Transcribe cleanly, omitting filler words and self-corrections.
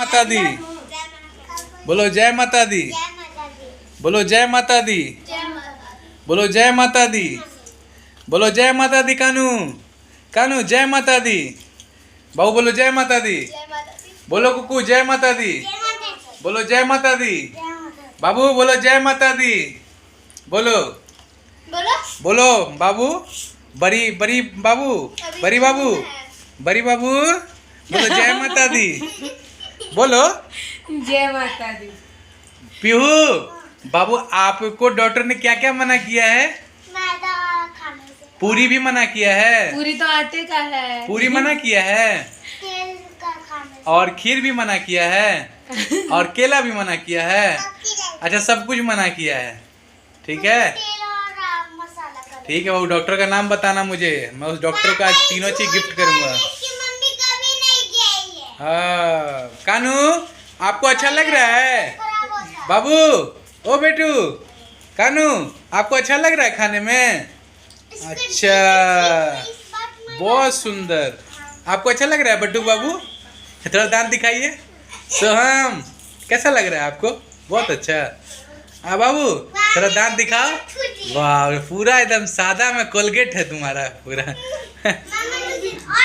माता दी। बोलो जय माता दी। बोलो जय माता दी। बोलो जय माता दी। बोलो जय माता दी। कानू कानू जय माता दी। बाबू बोलो जय माता दी। बोलो कुकू जय माता दी। बोलो जय माता दी। बाबू बोलो जय माता दी। बोलो बोलो बाबू बड़ी बड़ी बाबू बड़ी बाबू बड़ी बाबू बोलो जय माता दी। बोलो जय माता दी। पीहू बाबू आपको डॉक्टर ने क्या क्या मना किया है? पूरी भी मना किया है। पूरी तो आटे का है। पूरी मना किया है और खीर भी मना किया है और केला भी मना किया है। अच्छा सब कुछ मना किया है। ठीक है ठीक है बाबू डॉक्टर का नाम बताना मुझे, मैं उस डॉक्टर को आज तीनों चीज गिफ्ट करूंगा। हाँ कानू आपको अच्छा लग रहा है? बाबू ओ बेटू कानू आपको अच्छा लग रहा है खाने में? अच्छा बहुत सुंदर। आपको अच्छा लग रहा है बट्टू बाबू? थोड़ा दांत दिखाइए। सोहम कैसा लग रहा है आपको? बहुत अच्छा। हाँ बाबू थोड़ा दांत दिखाओ। वाह पूरा एकदम सादा में कोलगेट है तुम्हारा पूरा।